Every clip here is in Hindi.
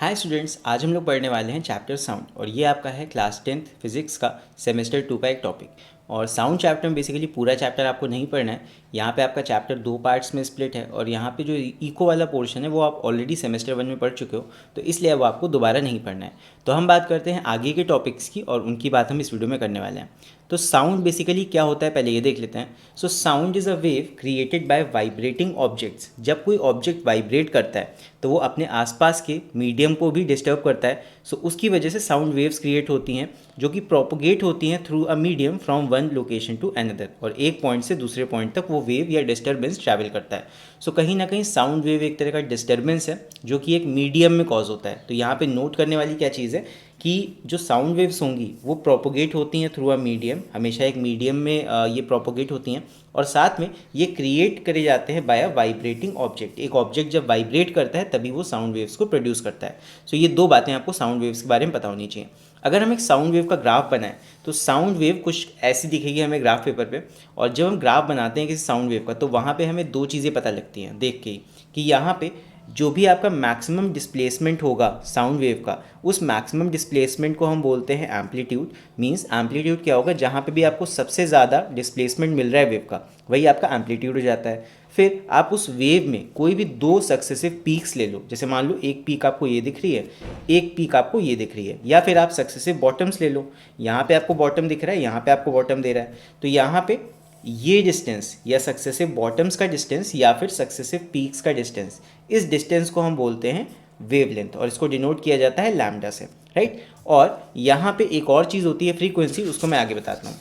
हाय स्टूडेंट्स, आज हम लोग पढ़ने वाले हैं चैप्टर साउंड और ये आपका है क्लास 10th फिजिक्स का सेमेस्टर 2 का एक टॉपिक। और साउंड चैप्टर में बेसिकली पूरा चैप्टर आपको नहीं पढ़ना है। यहाँ पे आपका चैप्टर दो पार्ट्स में स्प्लिट है और यहाँ पे जो इको वाला पोर्शन है वो आप ऑलरेडी सेमेस्टर 1 में पढ़ चुके हो, तो इसलिए अब आपको दोबारा नहीं पढ़ना है। तो हम बात करते हैं आगे के टॉपिक्स की और उनकी बात हम इस वीडियो में करने वाले हैं। तो साउंड बेसिकली क्या होता है पहले ये देख लेते हैं। So sound is a wave created by vibrating objects. जब कोई ऑब्जेक्ट वाइब्रेट करता है तो वो अपने आसपास के मीडियम को भी डिस्टर्ब करता है। सो उसकी वजह से साउंड वेव्स क्रिएट होती हैं जो कि प्रोपोगेट होती हैं through a medium from one location to another, और एक पॉइंट से दूसरे पॉइंट तक वो वेव या डिस्टर्बेंस ट्रैवल करता है। सो कहीं ना कहीं साउंड वेव एक तरह का डिस्टर्बेंस है जो कि एक मीडियम में कॉज होता है। तो यहाँ पे नोट करने वाली क्या चीज़ है कि जो साउंड वेव्स होंगी वो प्रोपोगेट होती हैं थ्रू अ मीडियम, हमेशा एक मीडियम में ये प्रोपोगेट होती हैं, और साथ में ये क्रिएट करे जाते हैं बाय अ वाइब्रेटिंग ऑब्जेक्ट। एक ऑब्जेक्ट जब वाइब्रेट करता है तभी वो साउंड वेव्स को प्रोड्यूस करता है। सो ये दो बातें आपको साउंड वेव्स के बारे में पता होनी चाहिए। अगर हम एक साउंड वेव का ग्राफ बनाएं तो साउंड वेव कुछ ऐसी दिखेगी हमें ग्राफ पेपर पे, और जब हम ग्राफ बनाते हैं किसी साउंड वेव का तो वहाँ पे हमें दो चीज़ें पता लगती हैं देख के ही, कि यहाँ पे जो भी आपका मैक्सिमम डिस्प्लेसमेंट होगा साउंड वेव का, उस मैक्सिमम डिस्प्लेसमेंट को हम बोलते हैं एम्पलीट्यूड। मींस एम्पलीट्यूड क्या होगा, जहाँ पे भी आपको सबसे ज़्यादा डिस्प्लेसमेंट मिल रहा है वेव का, वही आपका एम्पलीट्यूड हो जाता है। फिर आप उस वेव में कोई भी दो सक्सेसिव पीक्स ले लो, जैसे मान लो एक पीक आपको ये दिख रही है, एक पीक आपको ये दिख रही है, या फिर आप सक्सेसिव बॉटम्स ले लो, यहाँ पे आपको बॉटम दिख रहा है, यहाँ पे आपको बॉटम दे रहा है, तो यहाँ पे ये डिस्टेंस या सक्सेसिव बॉटम्स का डिस्टेंस या फिर सक्सेसिव पीक्स का डिस्टेंस, इस डिस्टेंस को हम बोलते हैं वेवलेंथ, और इसको डिनोट किया जाता है लैम्डा से, राइट। और यहाँ पे एक और चीज़ होती है फ्रीक्वेंसी, उसको मैं आगे बताता हूँ।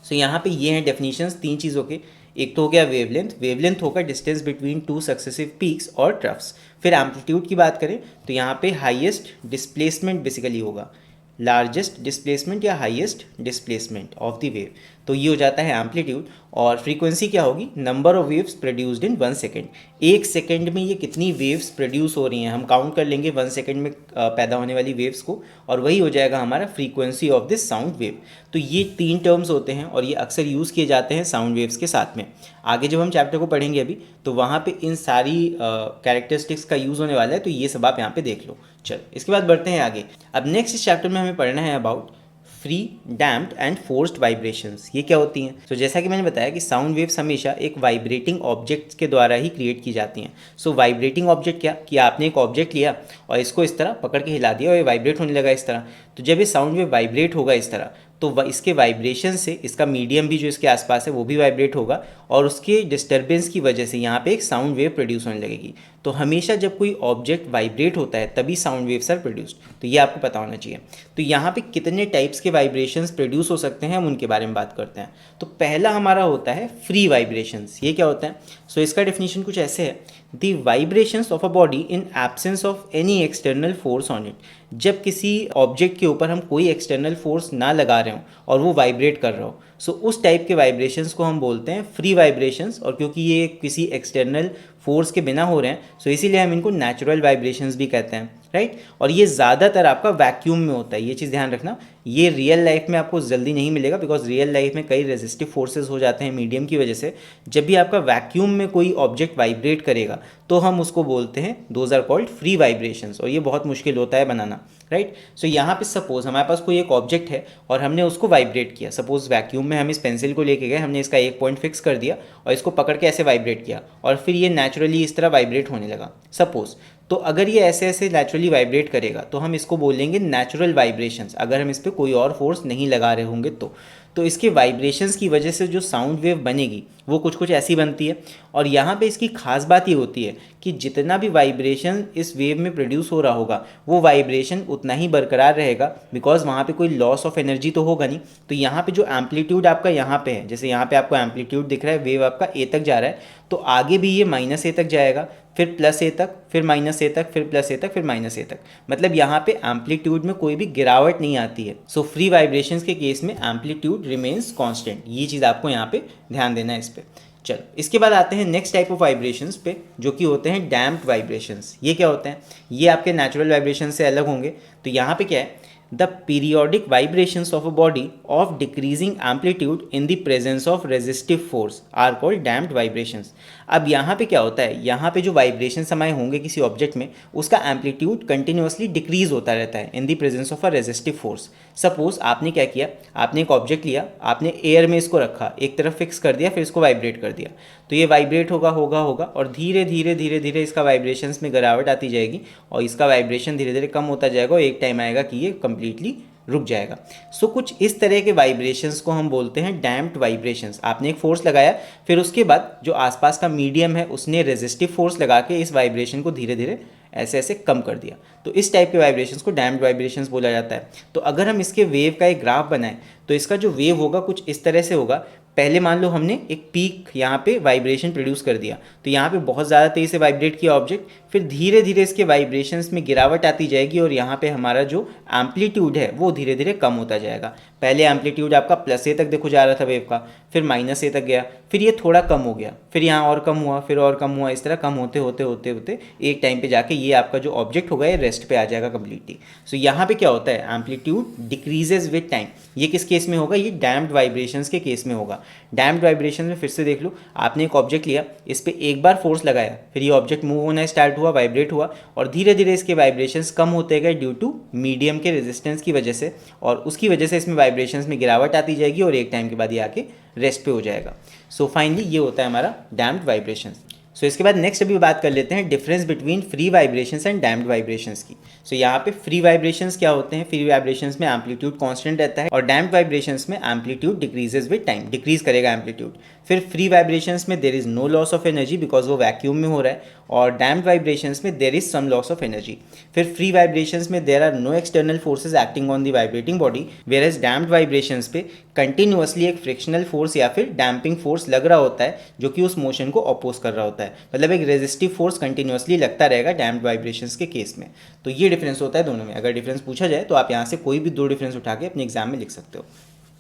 सो यहाँ पे ये हैं डेफिनेशंस तीन चीज़ों के। एक तो हो गया वेवलेंथ, वेवलेंथ होगा distance between two successive peaks और ट्रफ्स। फिर एम्पलीट्यूड की बात करें तो यहाँ पे हाईएस्ट डिस्प्लेसमेंट बेसिकली होगा, लार्जेस्ट डिस्प्लेसमेंट या highest displacement of the wave, तो ये हो जाता है एम्पलीट्यूड। और फ्रीक्वेंसी क्या होगी, number of waves produced in 1 second. एक सेकेंड में ये कितनी वेव्स प्रोड्यूस हो रही हैं हम काउंट कर लेंगे 1 सेकेंड में पैदा होने वाली वेव्स को, और वही हो जाएगा हमारा frequency of this sound wave. तो ये तीन टर्म्स होते हैं और ये अक्सर यूज़ किए जाते हैं साउंड वेव्स के साथ में। आगे जब हम चैप्टर को पढ़ेंगे अभी तो वहाँ पे इन सारी कैरेक्टरिस्टिक्स का यूज़ होने वाला है, तो ये सब आप यहाँ पे देख लो। चलो इसके बाद बढ़ते हैं आगे। अब नेक्स्ट इस चैप्टर में हमें पढ़ना है about free, damped and forced vibrations. ये क्या होती हैं? तो जैसा कि मैंने बताया कि साउंड वेव्स हमेशा एक वाइब्रेटिंग ऑब्जेक्ट के द्वारा ही क्रिएट की जाती हैं। सो वाइब्रेटिंग ऑब्जेक्ट क्या कि आपने एक ऑब्जेक्ट लिया और इसको इस तरह पकड़ के हिला दिया और ये वाइब्रेट होने लगा इस तरह। तो जब ये साउंड वेव वाइब्रेट होगा इस तरह, तो इसके वाइब्रेशन से इसका मीडियम भी जो इसके आसपास है वो भी वाइब्रेट होगा, और उसके डिस्टर्बेंस की वजह से यहाँ पे एक साउंड वेव प्रोड्यूस होने लगेगी। तो हमेशा जब कोई ऑब्जेक्ट वाइब्रेट होता है तभी साउंड वेव्स आर प्रोड्यूस्ड, तो ये आपको पता होना चाहिए। तो यहाँ पे कितने टाइप्स के वाइब्रेशंस प्रोड्यूस हो सकते हैं हम उनके बारे में बात करते हैं। तो पहला हमारा होता है फ्री वाइब्रेशंस। ये क्या होता है? सो इसका डेफिनेशन कुछ ऐसे है, the vibrations of a body in absence of any external force on it. जब किसी ऑब्जेक्ट के ऊपर हम कोई एक्सटर्नल फोर्स ना लगा रहे हो और वो वाइब्रेट कर रहा हो, सो उस टाइप के वाइब्रेशंस को हम बोलते हैं फ्री वाइब्रेशंस। और क्योंकि ये किसी एक्सटर्नल फोर्स के बिना हो रहे हैं, सो इसीलिए हम इनको नेचुरल वाइब्रेशंस भी कहते हैं, राइट। और ये ज़्यादातर आपका वैक्यूम में होता है, ये चीज़ ध्यान रखना। ये रियल लाइफ में आपको जल्दी नहीं मिलेगा, बिकॉज रियल लाइफ में कई रेजिस्टिव फोर्सेज हो जाते हैं मीडियम की वजह से। जब भी आपका वैक्यूम में कोई ऑब्जेक्ट वाइब्रेट करेगा तो हम उसको बोलते हैं those are called free vibrations, और ये बहुत मुश्किल होता है बनाना, राइट। सो यहाँ पे सपोज हमारे पास कोई एक ऑब्जेक्ट है और हमने उसको वाइब्रेट किया। सपोज वैक्यूम में हम इस पेंसिल को लेके गए, हमने इसका एक पॉइंट फिक्स कर दिया और इसको पकड़ के ऐसे वाइब्रेट किया, और फिर ये नेचुरली इस तरह वाइब्रेट होने लगा सपोज। तो अगर ये ऐसे ऐसे नेचुरली वाइब्रेट करेगा तो हम इसको बोलेंगे नेचुरल वाइब्रेशंस, अगर हम इस पर कोई और फोर्स नहीं लगा रहे होंगे तो इसके वाइब्रेशंस की वजह से जो साउंड वेव बनेगी वो कुछ कुछ ऐसी बनती है। और यहाँ पे इसकी खास बात ये होती है कि जितना भी वाइब्रेशन इस वेव में प्रोड्यूस हो रहा होगा वो वाइब्रेशन उतना ही बरकरार रहेगा, बिकॉज वहाँ पे कोई लॉस ऑफ एनर्जी तो होगा नहीं। तो यहाँ पे जो एम्पलीट्यूड आपका यहाँ पे है, जैसे यहाँ पे आपको एम्पलीट्यूड दिख रहा है, वेव आपका ए तक जा रहा है, तो आगे भी ये -a तक जाएगा, फिर +a तक, फिर -a तक, फिर +a तक, फिर -a तक। मतलब यहाँ पे एम्पलीट्यूड में कोई भी गिरावट नहीं आती है। सो फ्री वाइब्रेशंस के केस में एम्पलीट्यूड रिमेन्स कांस्टेंट। ये चीज़ आपको यहाँ पे ध्यान देना है इस पे। चलो इसके बाद आते हैं नेक्स्ट टाइप ऑफ वाइब्रेशंस पे, जो कि होते हैं डैम्प्ड वाइब्रेशंस। ये क्या होते हैं? ये आपके नेचुरल वाइब्रेशन से अलग होंगे। तो यहाँ पे क्या है, the periodic vibrations of a body of decreasing amplitude in the presence of resistive force are called damped vibrations. अब यहाँ पे क्या होता है, यहाँ पे जो वाइब्रेशन समाये होंगे किसी ऑब्जेक्ट में, उसका एम्पलीट्यूड कंटिन्यूअसली डिक्रीज होता रहता है इन the presence of a resistive force. Suppose आपने क्या किया, आपने एक ऑब्जेक्ट लिया, आपने एयर में इसको रखा, एक तरफ फिक्स कर दिया, फिर इसको वाइब्रेट कर दिया, तो ये वाइब्रेट होगा होगा होगा और धीरे धीरे धीरे धीरे इसका वाइब्रेशंस में गिरावट आती जाएगी और इसका वाइब्रेशन धीरे धीरे कम होता जाएगा और एक टाइम आएगा कि ये कंप्लीटली रुक जाएगा। सो कुछ इस तरह के वाइब्रेशंस को हम बोलते हैं डैम्प्ड वाइब्रेशंस। आपने एक फोर्स लगाया, फिर उसके बाद जो आसपास का मीडियम है उसने रेजिस्टिव फोर्स लगा के इस वाइब्रेशन को धीरे धीरे ऐसे ऐसे कम कर दिया, तो इस टाइप के वाइब्रेशंस को डैम्प्ड वाइब्रेशंस बोला जाता है। तो अगर हम इसके वेव का एक ग्राफ बनाएं तो इसका जो वेव होगा कुछ इस तरह से होगा। पहले मान लो हमने एक पीक यहाँ पे वाइब्रेशन प्रोड्यूस कर दिया, तो यहाँ पे बहुत ज़्यादा तेज़ी से वाइब्रेट किया ऑब्जेक्ट, फिर धीरे धीरे इसके वाइब्रेशंस में गिरावट आती जाएगी और यहाँ पे हमारा जो एम्पलीट्यूड है वो धीरे धीरे कम होता जाएगा। पहले एम्पलीट्यूड आपका प्लस ए तक देखो जा रहा था वेव का, फिर माइनस ए तक गया, फिर ये थोड़ा कम हो गया, फिर यहाँ और कम हुआ, फिर और कम हुआ, इस तरह कम होते होते होते होते एक टाइम पे जाके ये आपका जो ऑब्जेक्ट होगा ये रेस्ट पे आ जाएगा कम्प्लीटली। सो यहाँ पे क्या होता है, एम्पलीट्यूड डिक्रीजेज विद टाइम। ये किस केस में होगा, ये डैम्प्ड वाइब्रेशंस के केस में होगा। डैम्प्ड वाइब्रेशन में फिर से देख लो, आपने एक ऑब्जेक्ट लिया, इस पर एक बार फोर्स लगाया, फिर ये ऑब्जेक्ट मूव होना स्टार्ट हुआ, वाइब्रेट हुआ और धीरे धीरे इसके वाइब्रेशंस कम होते गए ड्यू टू मीडियम के रेजिस्टेंस की वजह से, और उसकी वजह से इसमें वाइब्रेशंस में गिरावट आती जाएगी और एक टाइम के बाद ये आके रेस्ट पे हो जाएगा। सो फाइनली ये होता है हमारा डैम्प्ड वाइब्रेशंस। सो इसके बाद नेक्स्ट अभी बात कर लेते हैं difference between free vibrations and damped vibrations की। सो यहाँ पे फ्री वाइब्रेशंस क्या होते हैं, फ्री वाइब्रेशंस में एम्पलीट्यूड कांस्टेंट रहता है और डैम्प्ड वाइब्रेशंस में amplitude decreases with time, decrease करेगा एम्पलीट्यूड। फिर फ्री वाइब्रेशंस में there is no loss of energy because वो वैक्यूम में हो रहा है, और डैम्प्ड वाइब्रेशंस में there is some loss of energy. फिर फ्री वाइब्रेशंस में there are no external forces acting on the vibrating body, whereas damped vibrations पे कंटिन्यूअसली एक फ्रिक्शनल फोर्स या फिर डैम्पिंग फोर्स लग रहा होता है जो कि उस मोशन को अपोज कर रहा होता है, मतलब एक रेजिस्टिव फोर्स कंटिन्यूअसली लगता रहेगा डैम्प्ड वाइब्रेशंस के केस में। तो ये डिफरेंस होता है दोनों में। अगर डिफरेंस पूछा जाए तो आप यहाँ से कोई भी दो डिफरेंस उठा के अपने एग्जाम में लिख सकते हो।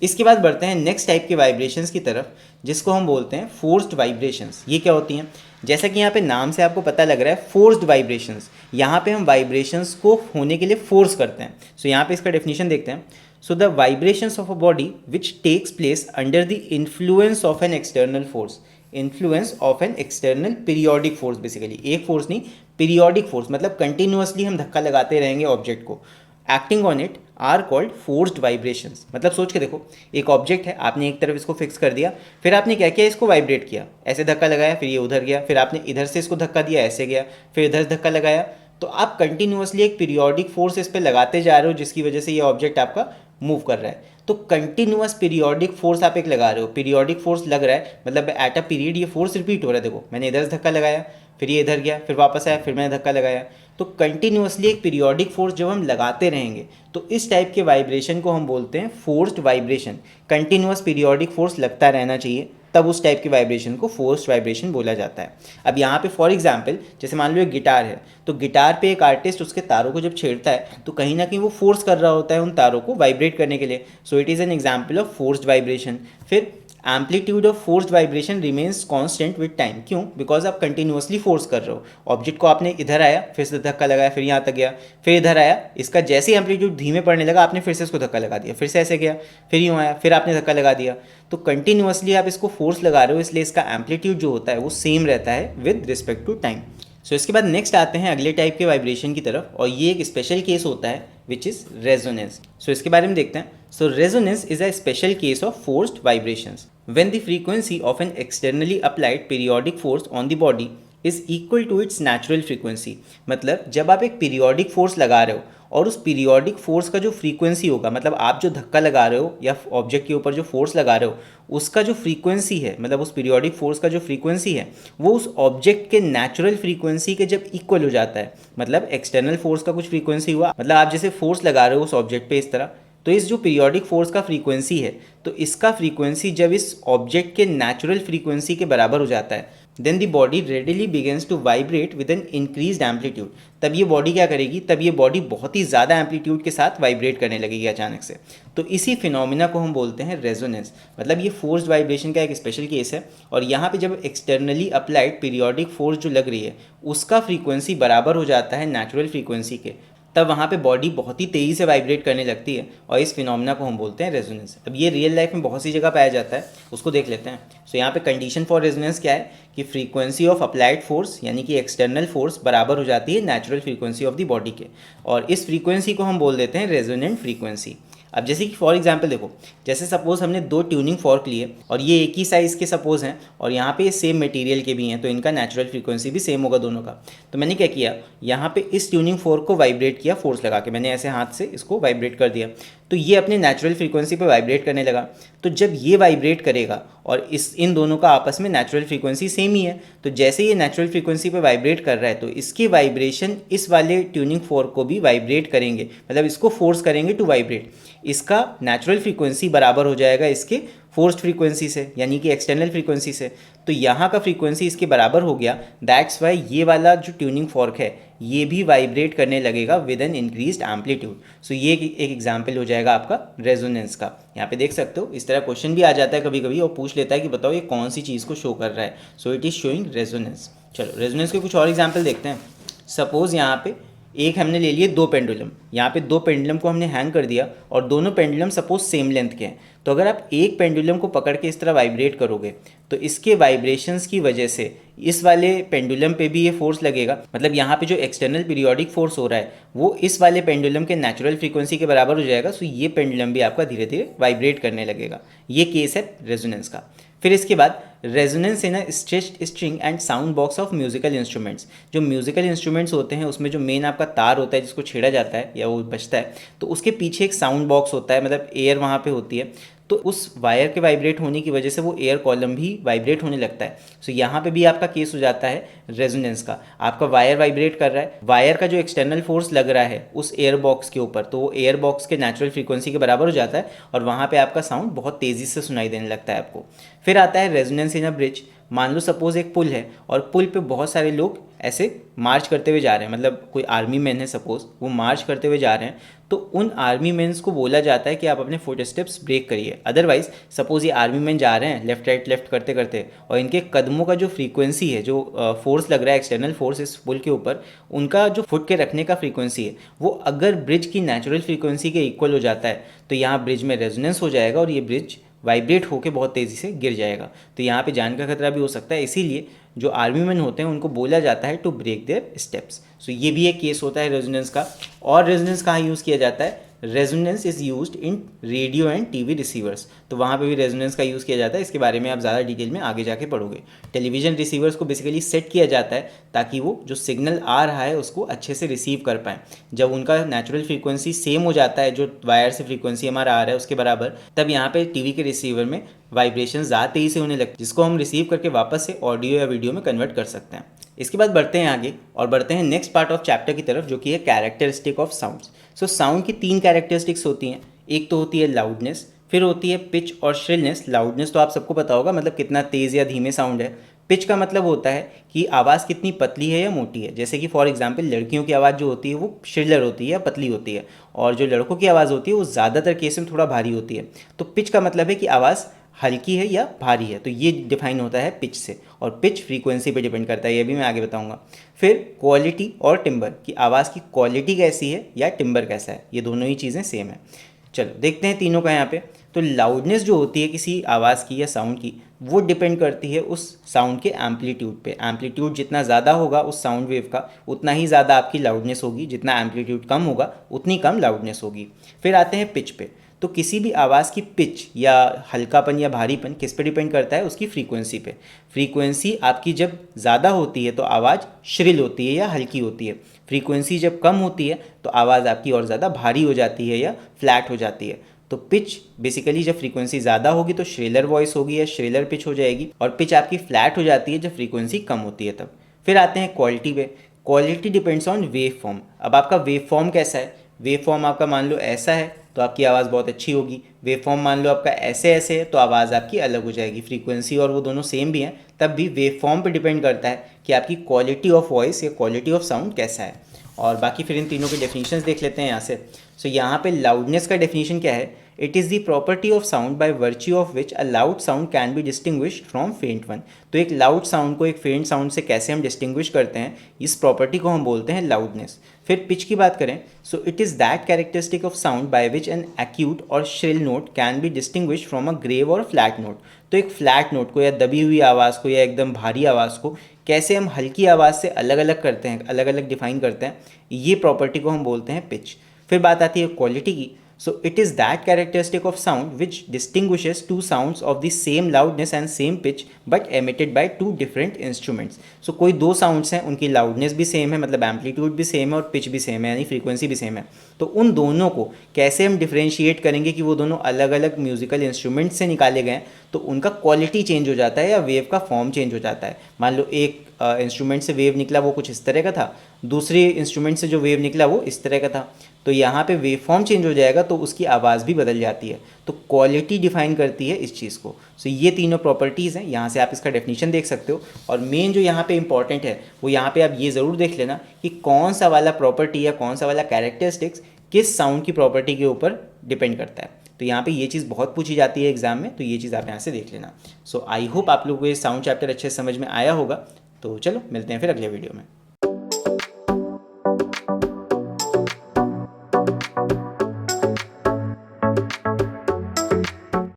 इसके बाद बढ़ते हैं नेक्स्ट टाइप के वाइब्रेशंस की तरफ, जिसको हम बोलते हैं फोर्स्ड वाइब्रेशंस। ये क्या होती हैं, जैसा कि यहाँ पे नाम से आपको पता लग रहा है फोर्स्ड वाइब्रेशंस, यहाँ पे हम वाइब्रेशंस को होने के लिए फोर्स करते हैं। सो यहाँ पे इसका डेफिनेशन देखते हैं। So the vibrations of a body which takes place under the influence of an external force, influence of an external periodic force, basically एक फोर्स नहीं, पीरियोडिक फोर्स, मतलब कंटिन्यूअसली हम धक्का लगाते रहेंगे ऑब्जेक्ट को, acting on it are called forced vibrations. मतलब सोच के देखो, एक ऑब्जेक्ट है, आपने एक तरफ इसको फिक्स कर दिया, फिर आपने क्या किया, इसको वाइब्रेट किया, ऐसे धक्का लगाया, फिर ये उधर गया, फिर आपने इधर से इसको धक्का दिया, ऐसे गया, फिर इधर से धक्का लगाया, तो आप कंटिन्यूअसली एक पीरियोडिक फोर्स इस पर लगाते जा रहे हो जिसकी वजह से ये ऑब्जेक्ट आपका मूव कर रहा है। तो कंटिन्यूअस पीरियोडिक फोर्स आप एक लगा रहे हो, पीरियोडिक फोर्स लग रहा है, मतलब एट अ पीरियड ये फोर्स रिपीट हो रहा है। देखो मैंने इधर से धक्का लगाया, फिर ये इधर गया, फिर वापस आया, फिर मैंने धक्का लगाया, तो कंटिन्यूअसली एक पीरियोडिक फोर्स जब हम लगाते रहेंगे तो इस टाइप के वाइब्रेशन को हम बोलते हैं forced vibration. Continuous periodic force लगता रहना चाहिए, तब उस टाइप के वाइब्रेशन को फोर्स्ड वाइब्रेशन बोला जाता है। अब यहाँ पे फॉर एग्जांपल जैसे मान लो एक गिटार है, तो गिटार पे एक आर्टिस्ट उसके तारों को जब छेड़ता है तो कहीं ना कहीं वो फोर्स कर रहा होता है उन तारों को वाइब्रेट करने के लिए। So it is an example of forced vibration. फिर amplitude of forced vibration remains constant with time. क्यों? बिकॉज आप कंटिन्यूअसली फोर्स कर रहे हो ऑब्जेक्ट को, आपने इधर आया, फिर से धक्का लगाया, फिर यहाँ तक गया, फिर इधर आया, इसका जैसे ही एम्पलीट्यूड धीमे पड़ने लगा आपने फिर से इसको धक्का लगा दिया, फिर से ऐसे गया, फिर यूँ आया, फिर आपने धक्का लगा दिया। तो कंटिन्यूअसली आप इसको फोर्स लगा रहे हो, इसलिए इसका एम्पलीट्यूड जो होता है वो सेम रहता है विद रिस्पेक्ट टू टाइम। सो इसके बाद नेक्स्ट आते हैं अगले टाइप के वाइब्रेशन की तरफ, और ये एक स्पेशल केस होता है विच इज़ रेजोनेंस। सो इसके बारे में देखते हैं। So resonance is a special case of forced vibrations when the frequency of an externally applied periodic force on the body is equal to its natural frequency। मतलब जब आप एक पीरियोडिक फोर्स लगा रहे हो और उस पीरियोडिक फोर्स का जो फ्रीक्वेंसी होगा, मतलब आप जो धक्का लगा रहे हो या ऑब्जेक्ट के ऊपर जो फोर्स लगा रहे हो उसका जो फ्रीक्वेंसी है, मतलब उस पीरियोडिक फोर्स का जो फ्रीक्वेंसी है वो उस ऑब्जेक्ट के नेचुरल फ्रीक्वेंसी के जब इक्वल हो जाता है, मतलब एक्सटर्नल फोर्स का कुछ फ्रीक्वेंसी हुआ, मतलब आप जैसे फोर्स लगा रहे हो उस ऑब्जेक्ट पे इस तरह, तो इस जो पीरियोडिक फोर्स का फ्रीक्वेंसी है, तो इसका फ्रीक्वेंसी जब इस ऑब्जेक्ट के नेचुरल फ्रीक्वेंसी के बराबर हो जाता है, then the body readily begins to vibrate with an increased amplitude. तब ये बॉडी क्या करेगी, तब ये बॉडी बहुत ही ज़्यादा एम्पलीट्यूड के साथ वाइब्रेट करने लगेगी अचानक से। तो इसी फिनोमिना को हम बोलते हैं रेजोनेंस। मतलब ये फोर्स्ड वाइब्रेशन का एक स्पेशल केस है, और यहाँ पे जब एक्सटर्नली अप्लाइड पीरियोडिक फोर्स जो लग रही है उसका फ्रीक्वेंसी बराबर हो जाता है नेचुरल फ्रीक्वेंसी के, तब वहाँ पे बॉडी बहुत ही तेज़ी से वाइब्रेट करने लगती है और इस फिनोमेना को हम बोलते हैं रेजोनेंस। अब ये रियल लाइफ में बहुत सी जगह पाया जाता है, उसको देख लेते हैं। सो यहाँ पे कंडीशन फॉर रेजोनेंस क्या है कि फ्रीक्वेंसी ऑफ अप्लाइड फोर्स यानी कि एक्सटर्नल फोर्स बराबर हो जाती है natural frequency of the body के, और इस फ्रीक्वेंसी को हम बोल देते हैं रेजोनेंट फ्रीक्वेंसी। अब जैसे कि फॉर एग्जांपल देखो, जैसे सपोज हमने दो ट्यूनिंग फॉर्क लिए और ये एक ही साइज़ के सपोज हैं और यहाँ पे सेम मटेरियल के भी हैं, तो इनका नेचुरल फ्रीक्वेंसी भी सेम होगा दोनों का। तो मैंने क्या किया, यहाँ पे इस ट्यूनिंग फॉर्क को वाइब्रेट किया फोर्स लगा के, मैंने ऐसे हाथ से इसको वाइब्रेट कर दिया, तो ये अपने नेचुरल फ्रीक्वेंसी पे वाइब्रेट करने लगा। तो जब ये वाइब्रेट करेगा और इन दोनों का आपस में नेचुरल फ्रीक्वेंसी सेम ही है, तो जैसे ये नेचुरल फ्रीक्वेंसी पे वाइब्रेट कर रहा है तो इसके वाइब्रेशन इस वाले ट्यूनिंग फोर्क को भी वाइब्रेट करेंगे, मतलब इसको फोर्स करेंगे टू वाइब्रेट। इसका नेचुरल फ्रीक्वेंसी बराबर हो जाएगा इसके फोर्स्ड फ्रीक्वेंसी से यानी कि एक्सटर्नल फ्रीक्वेंसी से। तो यहाँ का फ्रीक्वेंसी इसके बराबर हो गया, दैट्स वाई ये वाला जो ट्यूनिंग फॉर्क है ये भी वाइब्रेट करने लगेगा विद एन इंक्रीज्ड एम्पलीट्यूड। सो ये एक एग्जाम्पल हो जाएगा आपका रेजोनेंस का। यहाँ पे देख सकते हो इस तरह क्वेश्चन भी आ जाता है कभी कभी और पूछ लेता है कि बताओ ये कौन सी चीज़ को शो कर रहा है। सो इट इज़ शोइंग रेजोनेंस। चलो रेजोनेंस के कुछ और एग्जाम्पल देखते हैं। सपोज यहाँ पे एक हमने ले लिए दो पेंडुलम, यहाँ पे दो पेंडुलम को हमने हैंग कर दिया और दोनों पेंडुलम सपोज सेम लेंथ के हैं। तो अगर आप एक पेंडुलम को पकड़ के इस तरह वाइब्रेट करोगे तो इसके वाइब्रेशंस की वजह से इस वाले पेंडुलम पे भी ये फोर्स लगेगा, मतलब यहाँ पे जो एक्सटर्नल पीरियोडिक फोर्स हो रहा है वो इस वाले पेंडुलम के नेचुरल फ्रीक्वेंसी के बराबर हो जाएगा। सो ये पेंडुलम भी आपका धीरे धीरे वाइब्रेट करने लगेगा। ये केस है रेजोनेंस का। फिर इसके बाद resonance in a stretched string and sound box of musical instruments. जो म्यूजिकल इंस्ट्रूमेंट्स होते हैं उसमें जो मेन आपका तार होता है जिसको छेड़ा जाता है या वो बजता है, तो उसके पीछे एक साउंड बॉक्स होता है, मतलब एयर वहाँ पे होती है। तो उस वायर के वाइब्रेट होने की वजह से वो एयर कॉलम भी वाइब्रेट होने लगता है। सो यहाँ पे भी आपका केस हो जाता है रेजोनेंस का। आपका वायर वाइब्रेट कर रहा है, वायर का जो एक्सटर्नल फोर्स लग रहा है उस एयर बॉक्स के ऊपर, तो वो एयर बॉक्स के नेचुरल फ्रीक्वेंसी के बराबर हो जाता है और वहाँ पे आपका साउंड बहुत तेज़ी से सुनाई देने लगता है आपको। फिर आता है रेजोनेंस इन अ ब्रिज। मान लो सपोज एक पुल है और पुल पे बहुत सारे लोग ऐसे मार्च करते हुए जा रहे हैं, मतलब कोई आर्मी मैन है सपोज, वो मार्च करते हुए जा रहे हैं, तो उन आर्मी मैन्स को बोला जाता है कि आप अपने फुट स्टेप्स ब्रेक करिए। अदरवाइज सपोज ये आर्मी मैन जा रहे हैं लेफ्ट राइट लेफ्ट करते करते और इनके कदमों का जो फ्रीक्वेंसी है, जो फोर्स लग रहा है एक्सटर्नल फोर्स इस पुल के ऊपर, उनका जो फुट के रखने का फ्रीक्वेंसी है वो अगर ब्रिज की नेचुरल फ्रीक्वेंसी के इक्वल हो जाता है तो यहाँ ब्रिज में रेजोनेंस हो जाएगा और ये ब्रिज वाइब्रेट होकर बहुत तेज़ी से गिर जाएगा। तो यहाँ पे जान का खतरा भी हो सकता है, इसीलिए जो आर्मी मैन होते हैं उनको बोला जाता है टू ब्रेक देयर स्टेप्स। सो ये भी एक केस होता है रेजोनेंस का। और रेजोनेंस कहाँ यूज़ किया जाता है, resonance is used in radio and TV receivers. तो वहाँ पे भी रेजोनेंस का यूज़ किया जाता है। इसके बारे में आप ज़्यादा डिटेल में आगे जाके पढ़ोगे। टेलीविज़न रिसीवर्स को बेसिकली सेट किया जाता है ताकि वो जो सिग्नल आ रहा है उसको अच्छे से रिसीव कर पाएँ। जब उनका नेचुरल फ्रीक्वेंसी सेम हो जाता है, जो वायर से फ्रीक्वेंसी हमारा आ रहा है उसके बराबर, तब यहाँ पे टीवी के रिसीवर में वाइब्रेशन ज़्यादा तेज़ी से होने लगती है, जिसको हम रिसीव करके वापस से ऑडियो या वीडियो में कन्वर्ट कर सकते हैं। इसके बाद बढ़ते हैं आगे और बढ़ते हैं नेक्स्ट पार्ट ऑफ चैप्टर की तरफ, जो कि है characteristic of sounds. So sound की तीन कैरेक्टरिस्टिक्स होती हैं। एक तो होती है लाउडनेस, फिर होती है पिच और श्रिलनेस। लाउडनेस तो आप सबको पता होगा, मतलब कितना तेज़ या धीमे साउंड है। पिच का मतलब होता है कि आवाज़ कितनी पतली है या मोटी है। जैसे कि फॉर एग्जांपल लड़कियों की आवाज़ जो होती है वो श्रिलर होती है या पतली होती है, और जो लड़कों की आवाज़ होती है वो ज़्यादातर केस में थोड़ा भारी होती है। तो पिच का मतलब है कि आवाज़ हल्की है या भारी है, तो ये डिफाइन होता है पिच से। और पिच फ्रीक्वेंसी पे डिपेंड करता है, ये भी मैं आगे बताऊंगा। फिर क्वालिटी और टिम्बर, कि आवाज़ की क्वालिटी कैसी है या टिम्बर कैसा है, ये दोनों ही चीज़ें सेम है। चलो देखते हैं तीनों का यहाँ पे। तो लाउडनेस जो होती है किसी आवाज़ की या साउंड की, वो डिपेंड करती है उस साउंड के एम्पलीट्यूड पे। एम्पलीट्यूड जितना ज़्यादा होगा उस साउंड वेव का, उतना ही ज़्यादा आपकी लाउडनेस होगी। जितना एम्पलीट्यूड कम होगा उतनी कम लाउडनेस होगी। फिर आते हैं पिच पे। तो किसी भी आवाज़ की पिच या हल्कापन या भारीपन किस पे डिपेंड करता है, उसकी फ्रीक्वेंसी पे। फ्रीक्वेंसी आपकी जब ज़्यादा होती है तो आवाज़ श्रिल होती है या हल्की होती है। फ्रीक्वेंसी जब कम होती है तो आवाज़ आपकी और ज़्यादा भारी हो जाती है या फ्लैट हो जाती है। तो पिच बेसिकली जब फ्रीक्वेंसी ज़्यादा होगी तो श्रिलर वॉइस होगी या श्रिलर पिच हो जाएगी, और पिच आपकी फ्लैट हो जाती है जब फ्रीक्वेंसी कम होती है तब। फिर आते हैं क्वालिटी पे। Quality depends on wave form. अब आपका वेव फॉर्म कैसा है, वेव फॉर्म आपका मान लो ऐसा है तो आपकी आवाज़ बहुत अच्छी होगी। वेव फॉर्म मान लो आपका ऐसे ऐसे है तो आवाज़ आपकी अलग हो जाएगी। फ्रीक्वेंसी और वो दोनों सेम भी हैं, तब भी वेव फॉर्म पे डिपेंड करता है कि आपकी क्वालिटी ऑफ वॉइस या क्वालिटी ऑफ साउंड कैसा है। और बाकी फिर इन तीनों के डेफिनेशंस देख लेते हैं यहाँ से। सो यहाँ पे लाउडनेस का डेफिनेशन क्या है, it is the property of sound by virtue of which a loud sound can be distinguish from फेंट वन। तो एक लाउड साउंड को एक फेंट साउंड से कैसे हम डिस्टिंग्विश करते हैं, इस प्रॉपर्टी को हम बोलते हैं लाउडनेस। फिर पिच की बात करें, so it is that characteristic of sound by which an acute or shrill note can be distinguish from a grave or flat note. तो एक फ्लैट नोट को या दबी हुई आवाज़ को या एकदम भारी आवाज़ को कैसे हम हल्की आवाज़ से अलग अलग करते हैं, अलग अलग डिफाइन करते हैं, ये प्रॉपर्टी को हम बोलते हैं पिच। फिर बात आती है क्वालिटी की। So it is that characteristic of sound which distinguishes two sounds of the same loudness and same pitch but emitted by two different instruments. So कोई दो साउंड्स हैं, उनकी लाउडनेस भी सेम है, मतलब एम्पलीट्यूड भी सेम है और पिच भी सेम है, यानी फ्रीक्वेंसी भी सेम है। तो उन दोनों को कैसे हम डिफ्रेंशिएट करेंगे कि वो दोनों अलग अलग म्यूजिकल इंस्ट्रूमेंट से निकाले गए हैं, तो उनका क्वालिटी चेंज हो जाता है या वेव का फॉर्म चेंज हो जाता है। मान लो एक इंस्ट्रूमेंट से वेव निकला वो कुछ इस तरह का था, दूसरे इंस्ट्रूमेंट से जो वेव निकला वो इस तरह का था, तो यहाँ पे वेव फॉर्म चेंज हो जाएगा तो उसकी आवाज़ भी बदल जाती है। तो क्वालिटी डिफाइन करती है इस चीज़ को। सो ये तीनों प्रॉपर्टीज़ हैं, यहाँ से आप इसका डेफिनेशन देख सकते हो। और मेन जो यहाँ पे इंपॉर्टेंट है वो यहाँ पे आप ये ज़रूर देख लेना कि कौन सा वाला प्रॉपर्टी या कौन सा वाला कैरेक्टरिस्टिक्स किस साउंड की प्रॉपर्टी के ऊपर डिपेंड करता है। तो यहाँ पे ये चीज़ बहुत पूछी जाती है एग्जाम में, तो ये चीज़ आप यहाँ से देख लेना। सो आई होप आप लोगों को ये साउंड चैप्टर अच्छे समझ में आया होगा। तो चलो मिलते हैं फिर अगले वीडियो में।